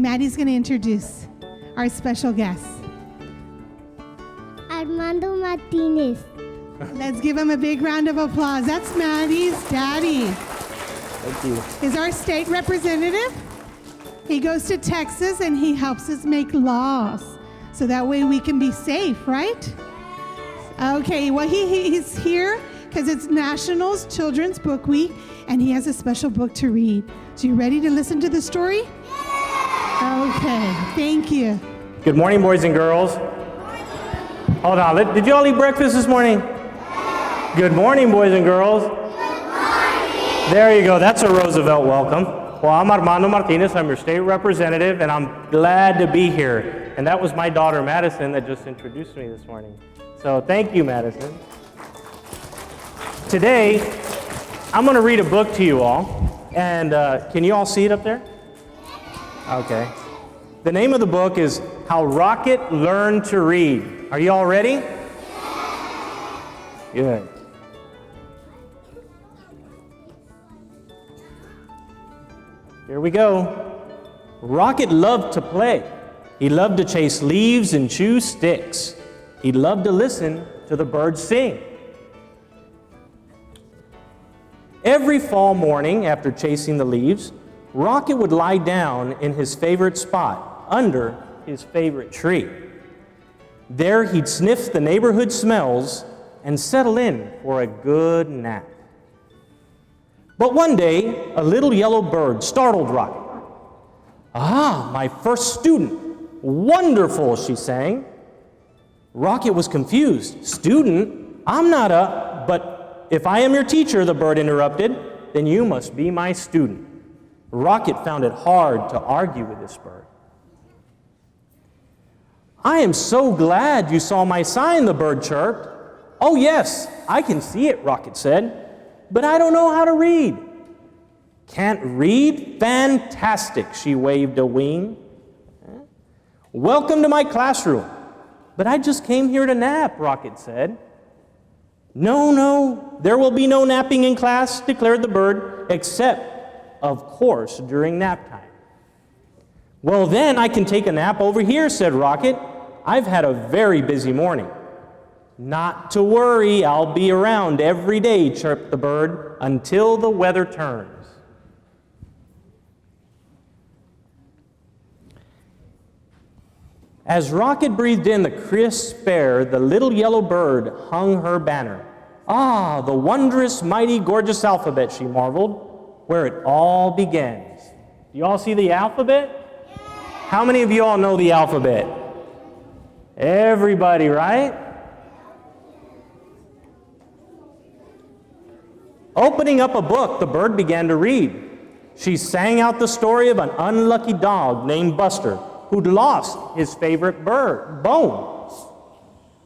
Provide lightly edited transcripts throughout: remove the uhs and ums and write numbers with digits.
Maddie's going to introduce our special guest. Armando Martinez. Let's give him a big round of applause. That's Maddie's daddy. Thank you. He's our state representative. He goes to Texas and he helps us make laws. So that way we can be safe, right? Okay, well, he's here because it's National's Children's Book Week, and he has a special book to read. So you ready to listen to the story? Okay, thank you. Good morning, boys and girls. Hold on, did you all eat breakfast this morning? Good morning, boys and girls. Good morning. There you go, that's a Roosevelt welcome. Well, I'm Armando Martinez, I'm your state representative, and I'm glad to be here. And that was my daughter, Madison, that just introduced me this morning. So thank you, Madison. Today, I'm going to read a book to you all. And can you all see it up there? Okay. The name of the book is How Rocket Learned to Read. Are you all ready? Good. Here we go. Rocket loved to play. He loved to chase leaves and chew sticks. He loved to listen to the birds sing. Every fall morning, after chasing the leaves, Rocket would lie down in his favorite spot, under his favorite tree. There he'd sniff the neighborhood smells and settle in for a good nap. But one day, a little yellow bird startled Rocket. "Ah, my first student! Wonderful," she sang. Rocket was confused. "Student? I'm not but if I am your teacher," the bird interrupted, "then you must be my student." Rocket found it hard to argue with this bird. "I am so glad you saw my sign," the bird chirped. "Oh yes, I can see it," Rocket said, "but I don't know how to read." "Can't read? Fantastic," she waved a wing. "Welcome to my classroom." "But I just came here to nap," Rocket said. No, there will be no napping in class," declared the bird, "except, of course, during nap time." "Well, then I can take a nap over here," said Rocket. "I've had a very busy morning." "Not to worry, I'll be around every day," chirped the bird, "until the weather turns." As Rocket breathed in the crisp air, the little yellow bird hung her banner. "Ah, the wondrous, mighty, gorgeous alphabet," she marveled, "where it all begins." Do you all see the alphabet? Yeah. How many of you all know the alphabet? Everybody, right? Opening up a book, the bird began to read. She sang out the story of an unlucky dog named Buster, who'd lost his favorite bone.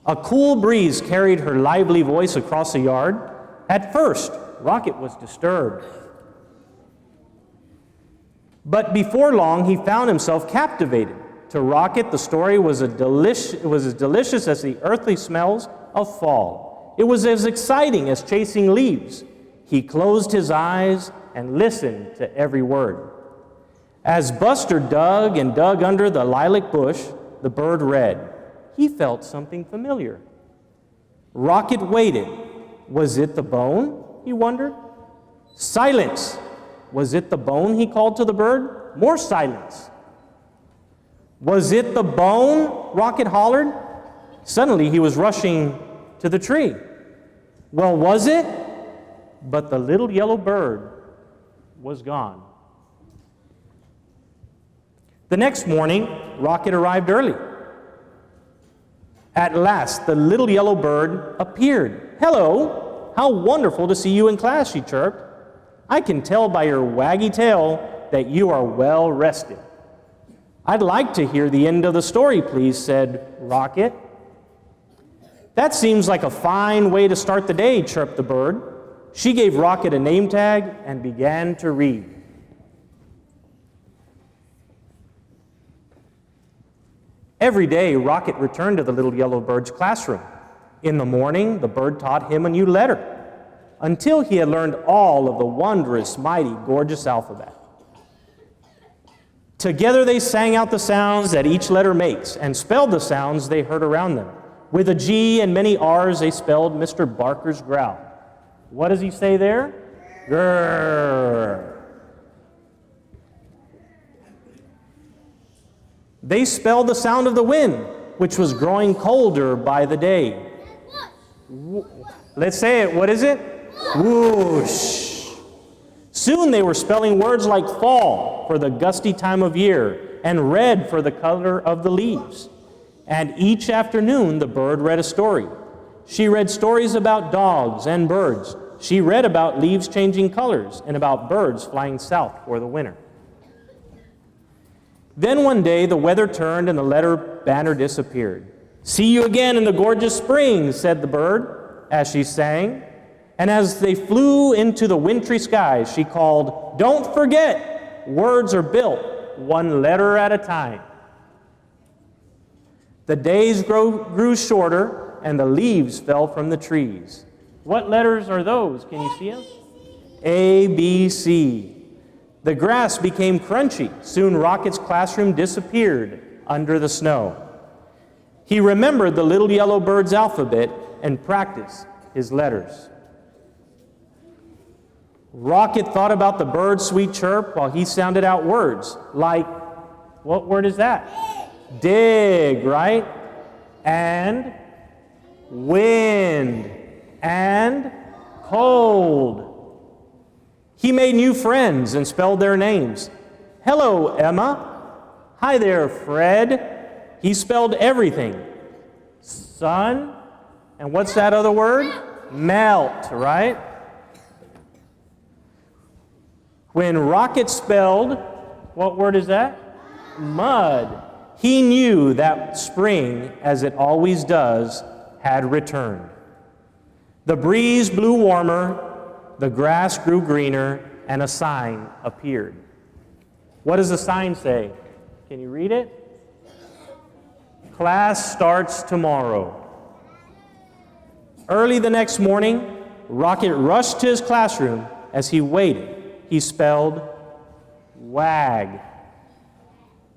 A cool breeze carried her lively voice across the yard. At first, Rocket was disturbed. But before long, he found himself captivated. To Rocket, the story was as delicious as the earthly smells of fall. It was as exciting as chasing leaves. He closed his eyes and listened to every word. As Buster dug and dug under the lilac bush, the bird read. He felt something familiar. Rocket waited. Was it the bone? He wondered. Silence! Was it the bone? He called to the bird. More silence. Was it the bone? Rocket hollered. Suddenly he was rushing to the tree. Well, was it? But the little yellow bird was gone. The next morning, Rocket arrived early. At last, the little yellow bird appeared. Hello, how wonderful to see you in class, she chirped. I can tell by your waggy tail that you are well rested. I'd like to hear the end of the story, please, said Rocket. That seems like a fine way to start the day, chirped the bird. She gave Rocket a name tag and began to read. Every day, Rocket returned to the little yellow bird's classroom. In the morning, the bird taught him a new letter, until he had learned all of the wondrous, mighty, gorgeous alphabet. Together they sang out the sounds that each letter makes and spelled the sounds they heard around them. With a G and many R's, they spelled Mr. Barker's growl. What does he say there? Grrr. They spelled the sound of the wind, which was growing colder by the day. Let's say it. What is it? Whoosh. Soon they were spelling words like fall for the gusty time of year and red for the color of the leaves. And each afternoon the bird read a story. She read stories about dogs and birds. She read about leaves changing colors and about birds flying south for the winter. Then one day the weather turned and the letter banner disappeared. "See you again in the gorgeous spring," said the bird as she sang. And as they flew into the wintry skies, she called, "Don't forget, words are built one letter at a time." The days grew shorter and the leaves fell from the trees. What letters are those? Can you see them? A, B, C. The grass became crunchy. Soon Rocket's classroom disappeared under the snow. He remembered the little yellow bird's alphabet and practiced his letters. Rocket thought about the bird's sweet chirp while he sounded out words like, what word is that? Dig, right? And wind and cold. He made new friends and spelled their names. Hello, Emma. Hi there, Fred. He spelled everything. Sun, and what's that other word? Melt, right? When Rocket spelled, what word is that? Mud. He knew that spring, as it always does, had returned. The breeze blew warmer, the grass grew greener, and a sign appeared. What does the sign say? Can you read it? Class starts tomorrow. Early the next morning, Rocket rushed to his classroom. As he waited, he spelled wag.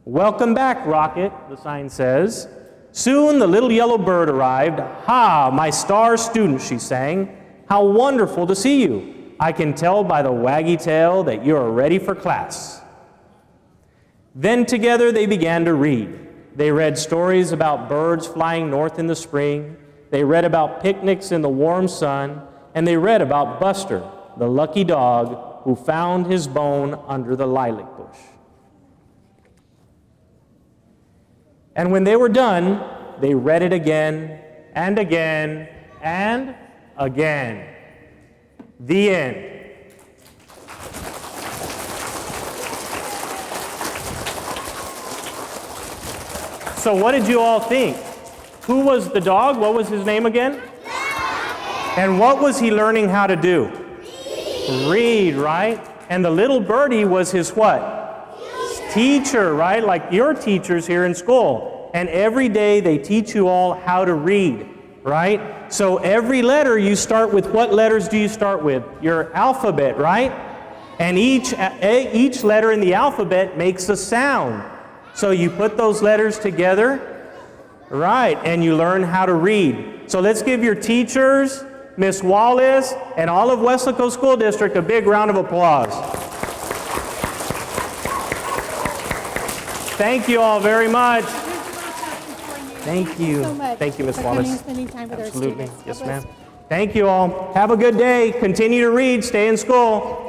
Welcome back, Rocket, the sign says. Soon the little yellow bird arrived. Ha, my star student, she sang. How wonderful to see you. I can tell by the waggy tail that you are ready for class. Then together they began to read. They read stories about birds flying north in the spring. They read about picnics in the warm sun. And they read about Buster, the lucky dog who found his bone under the lilac bush. And when they were done, they read it again and again and again. The end. So what did you all think? Who was the dog? What was his name again? And what was he learning how to do? Read, right? And the little birdie was his what? Teacher, right? Like your teachers here in school. And every day they teach you all how to read, right? So every letter you start with, what letters do you start with? Your alphabet, right? And each letter in the alphabet makes a sound. So you put those letters together, right? And you learn how to read. So let's give your teachers, Miss Wallace, and all of Weslaco School District a big round of applause. Thank you all very much. Thank you. So much Thank you, Miss for Wallace. coming and spending time with Absolutely. our students. Yes, God bless. ma'am. Thank you all. Have a good day. Continue to read. Stay in school.